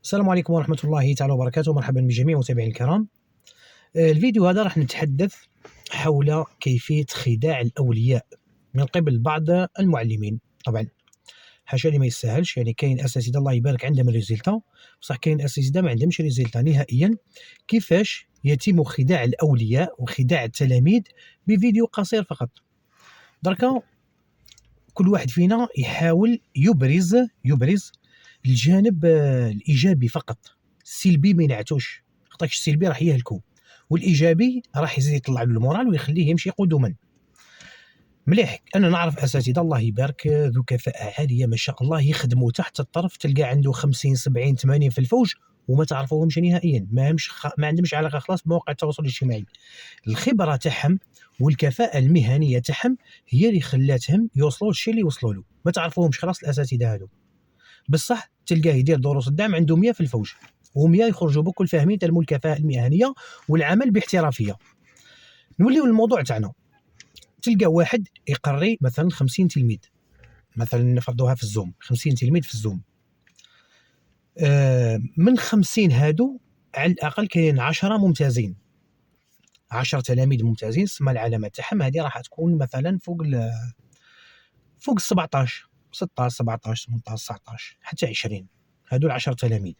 السلام عليكم ورحمة الله تعالى وبركاته. مرحبا بجميع متابعينا الكرام. الفيديو هذا راح نتحدث حول كيفية خداع الأولياء من قبل بعض المعلمين. طبعا حاشا لي ما يستاهلش، يعني كاين اساتذه الله يبارك عندهم ريزلتا، بصح كاين اساتذه ما عندهمش ريزلتا نهائيا. كيفاش يتم خداع الاولياء وخداع التلاميذ بفيديو قصير فقط؟ دركا كل واحد فينا يحاول يبرز الجانب الايجابي فقط، السلبي ما ينعتوش، خاطرش السلبي راح يهلكو والايجابي راح يزيد يطلع له المورال ويخليه يمشي قدما. مليح، انا نعرف اساتذه الله يبارك ذو كفاءه عاليه ما شاء الله، يخدموا تحت الطرف، تلقى عنده 50 70 80 في الفوج وما تعرفوهمش نهائيا، ما عندهمش علاقه خلاص بمواقع التواصل الاجتماعي. الخبره تاعهم والكفاءه المهنيه تاعهم هي اللي خلاتهم يوصلوا للشيء اللي وصلوا له. ما تعرفوهمش خلاص الاساتذه هذو، بصح تلقاه يدير دروس الدعم عنده 100 في الفوج و100 يخرجوا بكل فاهمين تلموا الكفاءه المهنيه والعمل باحترافيه. نوليو للموضوع تاعنا. تلقى واحد يقري مثلا 50 تلميذ، مثلا نفرضوها في الزوم 50 تلميذ في الزوم، من 50 هادو على الاقل كاين 10 ممتازين، 10 تلاميذ ممتازين، سما العلامات تاعهم هذه راح تكون مثلا فوق 17 16 17 18 19 حتى 20. هادو 10 تلاميذ.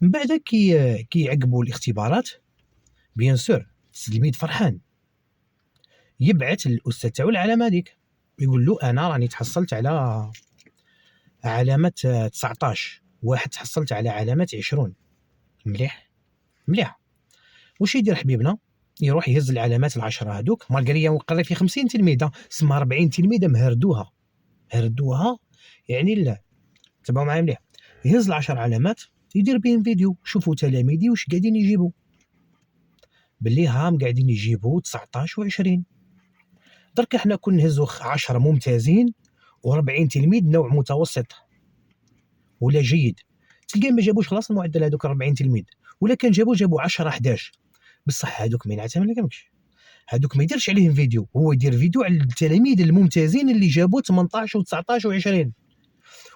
من بعد كي يعقبوا الاختبارات بيان سور التلميذ فرحان، يبعث للاستاذ تاعو العلامه هذيك، يقول له انا راني تحصلت على علامه 19، واحد تحصلت على علامه 20. مليح مليح. واش يدير حبيبنا؟ يروح يهز العلامات ال10 هذوك، مالغريا وقري في 50 تلميذه، سما 40 تلميذه مهردوها يعني لا. تبعوا معايا مليح. يهز ال10 علامات يدير بهم فيديو، شوفوا تلاميذي واش قاعدين يجيبوا، باللي هام قاعدين يجيبوا 19 و20. درك احنا كون نهزوا 10 ممتازين و40 تلميذ نوع متوسط ولا جيد، تلقى ما جابوش خلاص المعدل هذوك 40 تلميذ، ولا كان جابوا 10 11. بصح هذوك ما ينعتهم لكمش، هذوك ما يديرش عليهم فيديو، هو يدير فيديو على التلاميذ الممتازين اللي جابوا 18 و19 و20،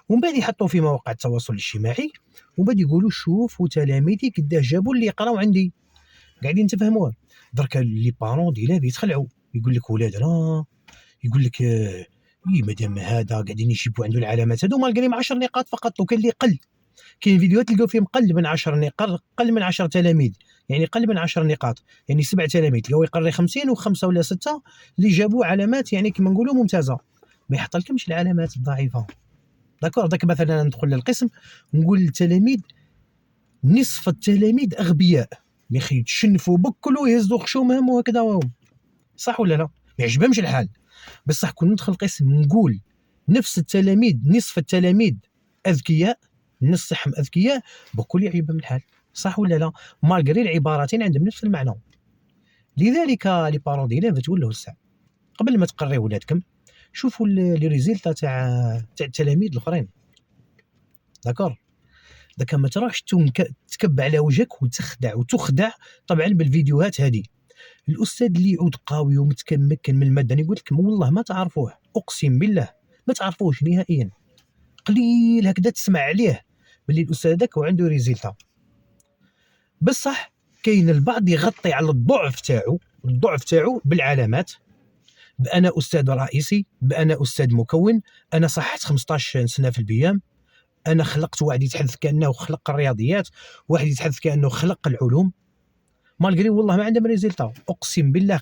ومن بعد يحطوا في مواقع التواصل الاجتماعي، ومن بعد يقولوا شوفوا تلاميذي قداه جابوا اللي يقراو عندي. قاعدين تفهموها؟ درك لي بارون ديالها بيتخلعوا، يقول لك ولادنا، يقول لك مادام هذا قاعدين يجيبوا عنده العلامات هذو مالغري 10 نقاط فقط، وكان اللي قل. كاين فيديوهات تلقاو فيهم قل من 10 نقاط، قل من 10 تلاميذ، يعني قل من 10 نقاط، يعني 7 تلاميذ تلقاو يقري 50 وخمسه ولا 6 اللي جابوا علامات يعني كما نقولوا ممتازه، ما يحط لكمش العلامات الضعيفه. داكور، داك مثلا ندخل للقسم نقول للتلاميذ نصف التلاميذ اغبياء، يا اخي تشنفوا بكل ويهزوا خشومهم وهكذا وهم، صح ولا لا؟ ما يعجبهمش الحال. بصح كون ندخل القسم نقول نفس التلاميذ، نصف التلاميذ اذكياء، نص تاعهم اذكياء، بكل يعجبهم الحال، صح ولا لا؟ مالغري العبارتين عندهم نفس المعنى. لذلك لي بارون ديالنا تولوا الساعه قبل ما تقريو ولادكم شوفوا لي ريزلتا تاع التلاميذ الاخرين. داكور، داك ما تروحش تكب على وجهك وتخدع طبعا بالفيديوهات هذه. الاستاذ اللي يعود قوي ومتمكن من الماده يقول لكم والله ما تعرفوه، اقسم بالله ما تعرفوش نهائيا، قليل هكذا تسمع عليه باللي الاستاذ هذاك وعنده ريزلتا. بصح كاين البعض يغطي على الضعف تاعو بالعلامات، بانا استاذ رئيسي، بانا استاذ مكون، انا صحت 15 سنه في البيام، انا خلقت، واحد يتحدث كانه خلق الرياضيات، واحد يتحدث كانه خلق العلوم، مالغري والله ما عندهم ريزلتا. اقسم بالله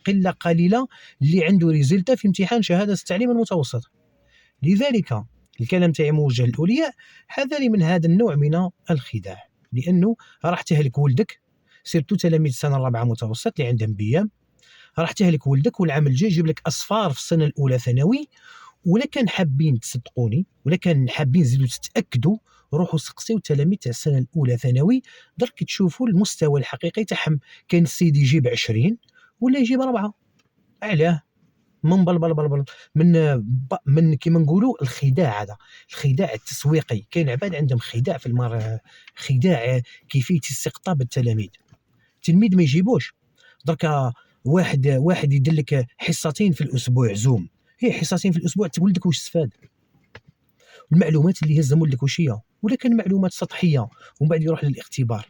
قله قليله اللي عنده ريزلتا في امتحان شهاده التعليم المتوسط. لذلك الكلام تاعي موجه للاولياء، حذري من هذا النوع من الخداع، لانه راح تهلك ولدك، سيرتو تلاميذ السنه الرابعه متوسط اللي عندهم بيام، راح تهلك ولدك، والعام الجاي يجيب لك اصفار في السنه الاولى ثانوي. ولا كان حابين تصدقوني، ولا كان حابين تزيدوا تتاكدوا، روحوا سقسيو التلاميذ تاع السنه الاولى ثانوي، درك تشوفوا المستوى الحقيقي تاعهم. كاين السيد يجيب 20 ولا يجيب 4. علاه؟ من بلبل من كيما نقولوا الخداع، هذا الخداع التسويقي. كاين عباد عندهم خداع في خداع كيفيه استقطاب التلاميذ. التلميذ ما يجيبوش، درك واحد يدير لك حصتين في الاسبوع زوم، هي حصتين في الاسبوع، تقول لك واش استفاد؟ المعلومات اللي هزهم لك واش هي؟ ولا كان معلومات سطحيه ومن بعد يروح للاختبار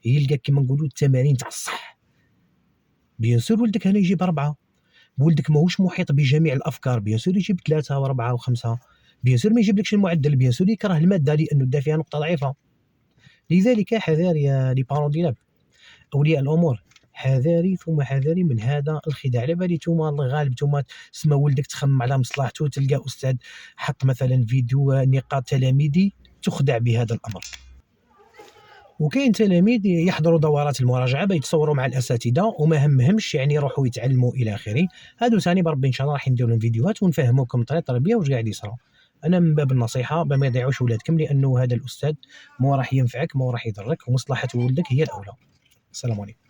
يلقى كما نقولوا التمارين تاع الصح. بيان سور ولدك هنا يجيب 4، ولدك ماهوش محيط بجميع الافكار، بيان سور يجيب 3 و4 و5، بيان سور ما يجيبلكش المعدل، بيان سور يكره الماده لانه دا فيها نقطه ضعيفه. لذلك حذار يا لي بارون ديالك، اولياء الامور، حذاري ثم حذاري من هذا الخداع. على بالي نتوما الغالب نتوما تسمى ولدك تخمم على مصلحته، تلقى استاذ حط مثلا فيديو نقاط تلاميذي تخدع بهذا الامر. وكاين تلاميذ يحضروا دورات المراجعه بيتصوروا مع الاساتذه وما همهمش يعني يروحوا يتعلموا الى اخره. هادو ثاني بربي ان شاء الله راح ندير لهم فيديوهات ونفهموكم طريقه التربيه واش قاعد يصرى. انا من باب النصيحه ما يضيعوش ولادكم، لانه هذا الاستاذ مو راح ينفعك، مو راح يضرك، ومصلحه ولدك هي الاولى. السلام عليكم.